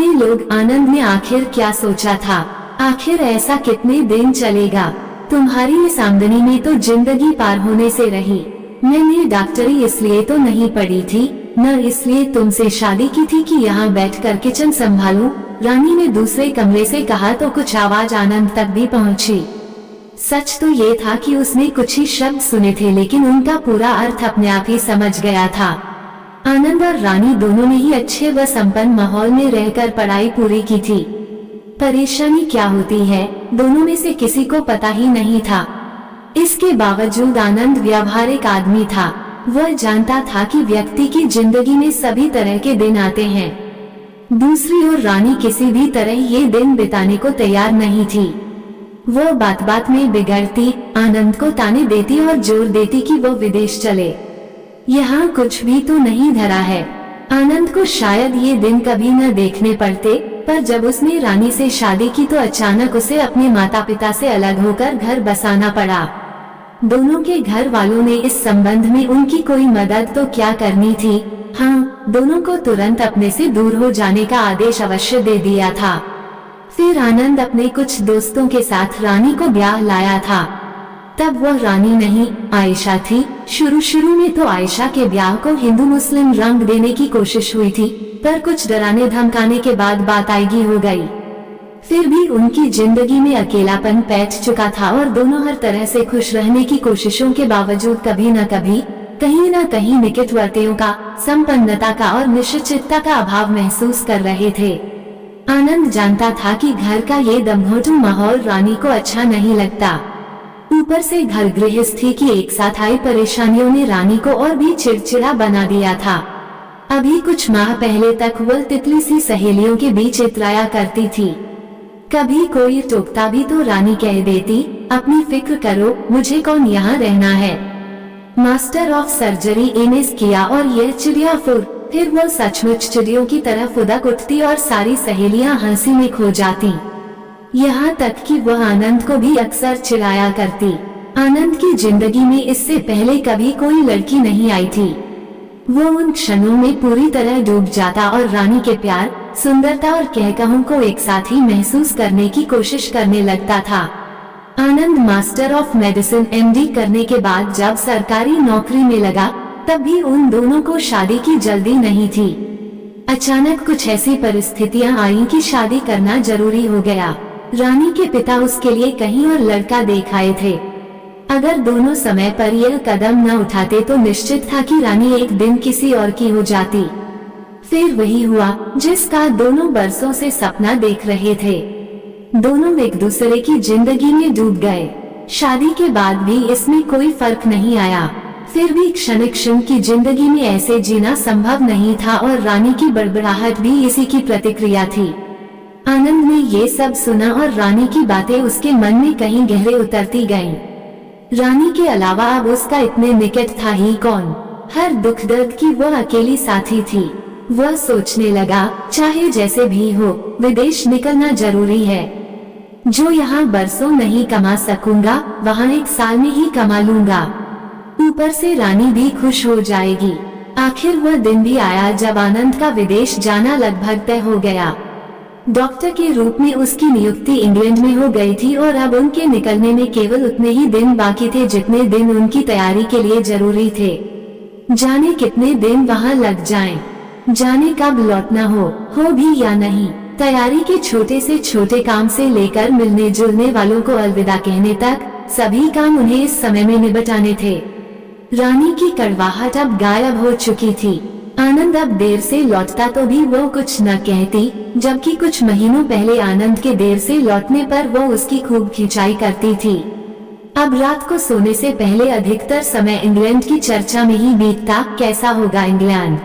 कितने लोग। आनंद ने आखिर क्या सोचा था? आखिर ऐसा कितने दिन चलेगा? तुम्हारी इस आमदनी में तो जिंदगी पार होने से रही। मैंने डॉक्टरी इसलिए तो नहीं पढ़ी थी, न इसलिए तुमसे शादी की थी कि यहाँ बैठकर किचन संभालूं। रानी ने दूसरे कमरे से कहा तो कुछ आवाज आनंद तक भी पहुंची। सच तो ये था कि उसने कुछ ही शब्द सुने थे, लेकिन उनका पूरा अर्थ अपने आप ही समझ गया था। आनंद और रानी दोनों ने ही अच्छे व संपन्न माहौल में रहकर पढ़ाई पूरी की थी। परेशानी क्या होती है, दोनों में से किसी को पता ही नहीं था। इसके बावजूद आनंद व्यावहारिक आदमी था। वह जानता था कि व्यक्ति की जिंदगी में सभी तरह के दिन आते हैं। दूसरी ओर रानी किसी भी तरह ये दिन बिताने को तैयार नहीं थी। वह बात बात में बिगड़ती, आनंद को ताने देती और जोर देती कि वो विदेश चले। यहाँ कुछ भी तो नहीं धरा है। आनंद को शायद ये दिन कभी न देखने पड़ते, पर जब उसने रानी से शादी की तो अचानक उसे अपने माता पिता से अलग होकर घर बसाना पड़ा। दोनों के घर वालों ने इस संबंध में उनकी कोई मदद तो क्या करनी थी। हाँ, दोनों को तुरंत अपने से दूर हो जाने का आदेश अवश्य दे दिया था। फिर आनंद अपने कुछ दोस्तों के साथ रानी को ब्याह लाया था। तब वह रानी नहीं, आयशा थी। शुरू में तो आयशा के ब्याह को हिंदू मुस्लिम रंग देने की कोशिश हुई थी, पर कुछ डराने धमकाने के बाद बात आएगी हो गई। फिर भी उनकी जिंदगी में अकेलापन बैठ चुका था और दोनों हर तरह से खुश रहने की कोशिशों के बावजूद कभी न कभी, कहीं न कहीं निकटवर्तियों का, संपन्नता का और निश्चितता का अभाव महसूस कर रहे थे। आनंद जानता था कि घर का ये दमघोटू माहौल रानी को अच्छा नहीं लगता। ऊपर से घर गृहस्थी की एक साथ आई परेशानियों ने रानी को और भी चिड़चिड़ा बना दिया था। अभी कुछ माह पहले तक वह तितली सी सहेलियों के बीच इतराया करती थी। कभी कोई टोकता भी तो रानी कह देती, अपनी फिक्र करो, मुझे कौन यहाँ रहना है। मास्टर ऑफ सर्जरी एमएस किया और यह चिड़िया फुर। फिर वो सचमुच चिड़ियों की तरह फुदक उठती और सारी सहेलियां हंसी में खो जाती। यहाँ तक कि वह आनंद को भी अक्सर चिढ़ाया करती। आनंद की जिंदगी में इससे पहले कभी कोई लड़की नहीं आई थी। वो उन क्षणों में पूरी तरह डूब जाता और रानी के प्यार, सुंदरता और कहकहों को एक साथ ही महसूस करने की कोशिश करने लगता था। आनंद मास्टर ऑफ मेडिसिन एमडी करने के बाद जब सरकारी नौकरी में लगा, तब भी उन दोनों को शादी की जल्दी नहीं थी। अचानक कुछ ऐसी परिस्थितियां आईं कि शादी करना जरूरी हो गया। रानी के पिता उसके लिए कहीं और लड़का देख आए थे। अगर दोनों समय पर यह कदम न उठाते तो निश्चित था कि रानी एक दिन किसी और की हो जाती। फिर वही हुआ जिसका दोनों बरसों से सपना देख रहे थे। दोनों एक दूसरे की जिंदगी में डूब गए। शादी के बाद भी इसमें कोई फर्क नहीं आया। फिर भी क्षण की जिंदगी में ऐसे जीना संभव नहीं था और रानी की बड़बड़ाहट भी इसी की प्रतिक्रिया थी। आनंद ने ये सब सुना और रानी की बातें उसके मन में कहीं गहरे उतरती गईं। रानी के अलावा अब उसका इतने निकट था ही कौन। हर दुख दर्द की वह अकेली साथी थी। वह सोचने लगा, चाहे जैसे भी हो, विदेश निकलना जरूरी है। जो यहाँ बरसों नहीं कमा सकूंगा, वहाँ एक साल में ही कमा लूंगा। ऊपर से रानी भी खुश हो जाएगी। आखिर वह दिन भी आया जब आनंद का विदेश जाना लगभग तय हो गया। डॉक्टर के रूप में उसकी नियुक्ति इंग्लैंड में हो गई थी और अब उनके निकलने में केवल उतने ही दिन बाकी थे जितने दिन उनकी तैयारी के लिए जरूरी थे। जाने कितने दिन वहाँ लग जाएं, जाने कब लौटना हो भी या नहीं। तैयारी के छोटे से छोटे काम से लेकर मिलने जुलने वालों को अलविदा कहने तक सभी काम उन्हें इस समय में निपटाने थे। रानी की कड़वाहट अब गायब हो चुकी थी। आनंद अब देर से लौटता तो भी वो कुछ न कहती, जबकि कुछ महीनों पहले आनंद के देर से लौटने पर वो उसकी खूब खिंचाई करती थी। अब रात को सोने से पहले अधिकतर समय इंग्लैंड की चर्चा में ही बीतता। कैसा होगा इंग्लैंड?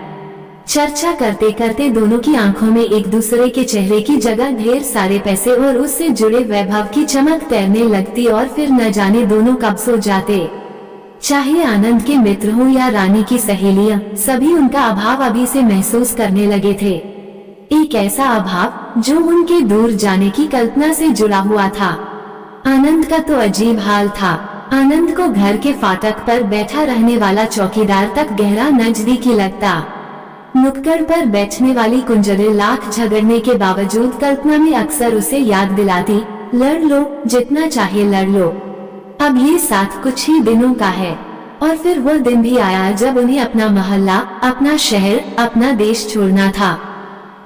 चर्चा करते करते दोनों की आंखों में एक दूसरे के चेहरे की जगह ढेर सारे पैसे और उससे जुड़े वैभव की चमक तैरने लगती और फिर न जाने दोनों कब सो जाते। चाहे आनंद के मित्र हो या रानी की सहेलियां, सभी उनका अभाव अभी से महसूस करने लगे थे। एक ऐसा अभाव जो उनके दूर जाने की कल्पना से जुड़ा हुआ था। आनंद का तो अजीब हाल था। आनंद को घर के फाटक पर बैठा रहने वाला चौकीदार तक गहरा नजदीकी लगता। नुक्कड़ पर बैठने वाली कुंजरे लाख झगड़ने के बावजूद कल्पना में अक्सर उसे याद दिलाती, लड़ लो, जितना चाहे लड़ लो, अब ये साथ कुछ ही दिनों का है। और फिर वह दिन भी आया जब उन्हें अपना मोहल्ला, अपना शहर, अपना देश छोड़ना था।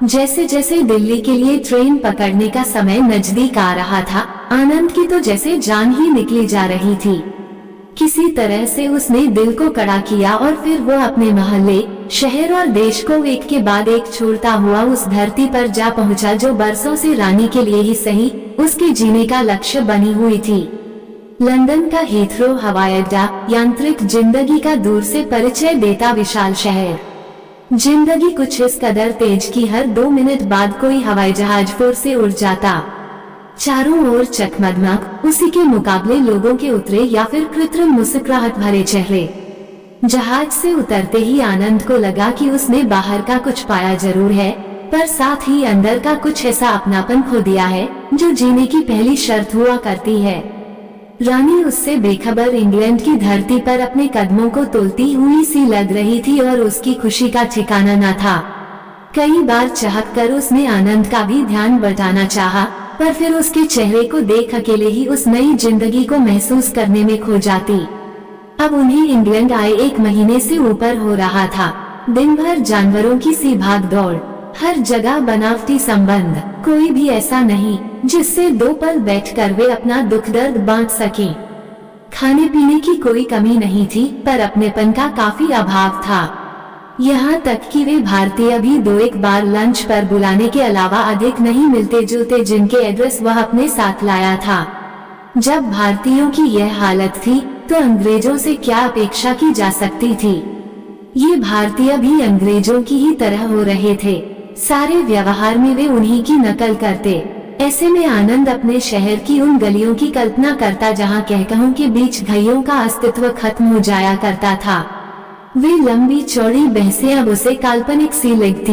जैसे जैसे दिल्ली के लिए ट्रेन पकड़ने का समय नजदीक आ रहा था, आनंद की तो जैसे जान ही निकली जा रही थी। किसी तरह से उसने दिल को कड़ा किया और फिर वो अपने मोहल्ले, शहर और देश को एक के बाद एक छोड़ता हुआ उस धरती पर जा पहुंचा जो बरसों से रानी के लिए ही सही उसके जीने का लक्ष्य बनी हुई थी। लंदन का हीथ्रो हवाई अड्डा, यांत्रिक जिंदगी का दूर से परिचय देता विशाल शहर। जिंदगी कुछ इस कदर तेज की हर 2 मिनट बाद कोई हवाई जहाज फिर से उड़ जाता। चारों ओर चकमगमग, उसी के मुकाबले लोगों के उतरे या फिर कृत्रिम मुस्कुराहट भरे चेहरे। जहाज से उतरते ही आनंद को लगा कि उसने बाहर का कुछ पाया जरूर है, पर साथ ही अंदर का कुछ ऐसा अपनापन खो दिया है जो जीने की पहली शर्त हुआ करती है। रानी उससे बेखबर इंग्लैंड की धरती पर अपने कदमों को तोलती हुई सी लग रही थी और उसकी खुशी का ठिकाना न था। कई बार चाहत कर उसने आनंद का भी ध्यान बटाना चाहा, पर फिर उसके चेहरे को देख अकेले ही उस नई जिंदगी को महसूस करने में खो जाती। अब उन्हें इंग्लैंड आए 1 महीने से ऊपर हो रहा था। दिन भर जानवरों की सी भाग दौड़, हर जगह बनावटी संबंध, कोई भी ऐसा नहीं जिससे 2 पल बैठकर वे अपना दुख दर्द बांट सकें। खाने पीने की कोई कमी नहीं थी, पर अपनेपन का काफी अभाव था। यहाँ तक कि वे भारतीय भी 2-1 बार लंच पर बुलाने के अलावा अधिक नहीं मिलते जुलते जिनके एड्रेस वह अपने साथ लाया था। जब भारतीयों की यह हालत थी तो अंग्रेजों से क्या अपेक्षा की जा सकती थी। ये भारतीय भी अंग्रेजों की ही तरह हो रहे थे, सारे व्यवहार में वे उन्हीं की नकल करते। ऐसे में आनंद अपने शहर की उन गलियों की कल्पना करता जहाँ कहकहों के बीच घइयों का अस्तित्व खत्म हो जाया करता था। वे लंबी चौड़ी बहसें अब उसे काल्पनिक सी लगती।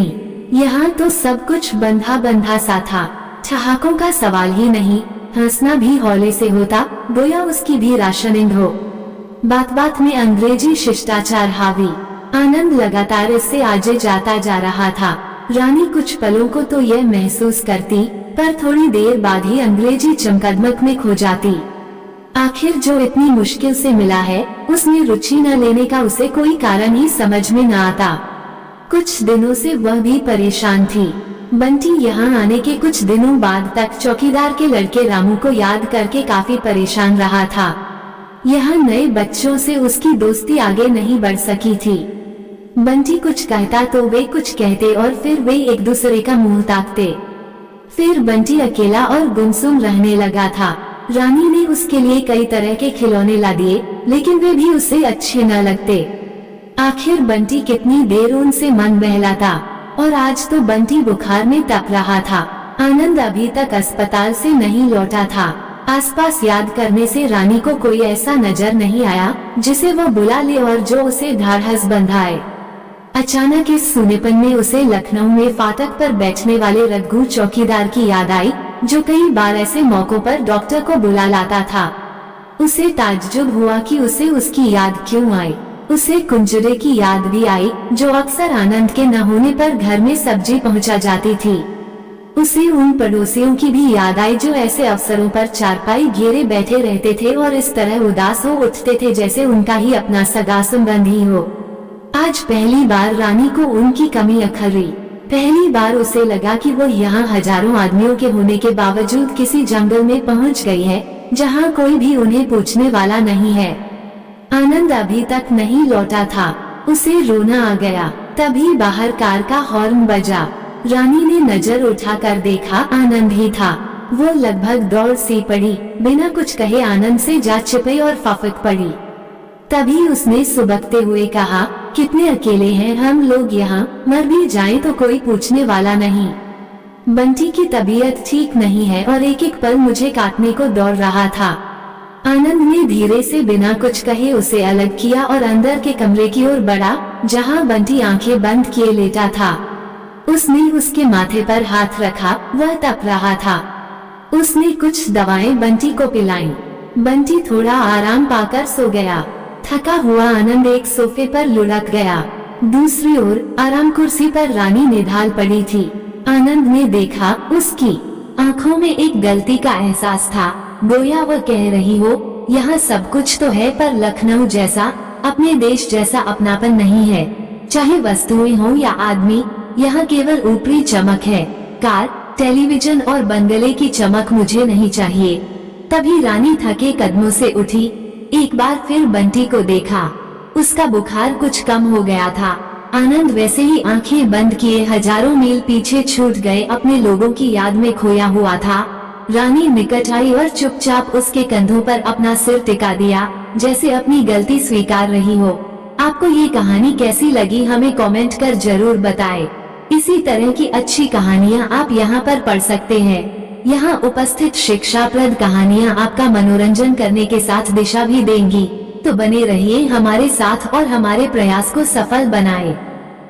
यहाँ तो सब कुछ बंधा बंधा सा था, ठहाकों का सवाल ही नहीं, हंसना भी हौले से होता, गोया उसकी भी राशनिंग हो। बात बात में अंग्रेजी शिष्टाचार हावी। आनंद लगातार इससे आगे जाता जा रहा था। रानी कुछ पलों को तो यह महसूस करती, पर थोड़ी देर बाद ही अंग्रेजी चमकदमक में खो जाती। आखिर जो इतनी मुश्किल से मिला है, उसमें रुचि न लेने का उसे कोई कारण ही समझ में न आता। कुछ दिनों से वह भी परेशान थी। बंटी यहाँ आने के कुछ दिनों बाद तक चौकीदार के लड़के रामू को याद करके काफी परेशान रहा था। यहाँ नए बच्चों से उसकी दोस्ती आगे नहीं बढ़ सकी थी। बंटी कुछ कहता तो वे कुछ कहते और फिर वे एक दूसरे का मुंह ताकते। फिर बंटी अकेला और गुमसुम रहने लगा था। रानी ने उसके लिए कई तरह के खिलौने ला दिए, लेकिन वे भी उसे अच्छे न लगते। आखिर बंटी कितनी देर उनसे मन बहलाता, और आज तो बंटी बुखार में तप रहा था। आनंद अभी तक अस्पताल से नहीं लौटा था। आसपास याद करने से रानी को कोई ऐसा नजर नहीं आया जिसे वह बुला ले और जो उसे ढाढ़स बंधाए। अचानक इस सूनेपन में उसे लखनऊ में फाटक पर बैठने वाले रघु चौकीदार की याद आई, जो कई बार ऐसे मौकों पर डॉक्टर को बुला लाता था। उसे ताज्जुब हुआ कि उसे उसकी याद क्यों आई। उसे कुंजरे की याद भी आई, जो अक्सर आनंद के न होने पर घर में सब्जी पहुंचा जाती थी। उसे उन पड़ोसियों की भी याद आई जो ऐसे अवसरों पर चारपाई घेरे बैठे रहते थे और इस तरह उदास हो उठते थे जैसे उनका ही अपना सगा संबंधी हो। आज पहली बार रानी को उनकी कमी अखरी। पहली बार उसे लगा कि वो यहाँ हजारों आदमियों के होने के बावजूद किसी जंगल में पहुँच गई है, जहाँ कोई भी उन्हें पूछने वाला नहीं है। आनंद अभी तक नहीं लौटा था। उसे रोना आ गया। तभी बाहर कार का हॉर्न बजा। रानी ने नजर उठाकर देखा, आनंद ही था। वो लगभग दौड़ सी पड़ी, बिना कुछ कहे आनंद से जा छिपी और फाफक पड़ी। तभी उसने सुबकते हुए कहा, कितने अकेले हैं हम लोग यहाँ, मर भी जाएं तो कोई पूछने वाला नहीं। बंटी की तबीयत ठीक नहीं है और एक एक पल मुझे काटने को दौड़ रहा था। आनंद ने धीरे से बिना कुछ कहे उसे अलग किया और अंदर के कमरे की ओर बढ़ा, जहाँ बंटी आंखें बंद किए लेटा था। उसने उसके माथे पर हाथ रखा, वह तप रहा था। उसने कुछ दवाएं बंटी को पिलाईं। बंटी थोड़ा आराम पाकर सो गया। थका हुआ आनंद एक सोफे पर लुढ़क गया। दूसरी ओर आराम कुर्सी पर रानी निढाल पड़ी थी। आनंद ने देखा उसकी आंखों में एक गलती का एहसास था। गोया वह कह रही हो, यहाँ सब कुछ तो है पर लखनऊ जैसा, अपने देश जैसा अपनापन नहीं है। चाहे वस्तुएं हो या आदमी, यहाँ केवल ऊपरी चमक है। कार, टेलीविजन और बंगले की चमक मुझे नहीं चाहिए। तभी रानी थके कदमों से उठी। एक बार फिर बंटी को देखा। उसका बुखार कुछ कम हो गया था। आनंद वैसे ही आंखें बंद किए हजारों मील पीछे छूट गए, अपने लोगों की याद में खोया हुआ था। रानी निकट आई और चुपचाप उसके कंधों पर अपना सिर टिका दिया, जैसे अपनी गलती स्वीकार रही हो। आपको ये कहानी कैसी लगी हमें कमेंट कर जरूर बताएं। इसी तरह की अच्छी कहानियाँ आप यहाँ पर पढ़ सकते हैं। यहाँ उपस्थित शिक्षाप्रद कहानियाँ आपका मनोरंजन करने के साथ दिशा भी देंगी। तो बने रहिए हमारे साथ और हमारे प्रयास को सफल बनाएं।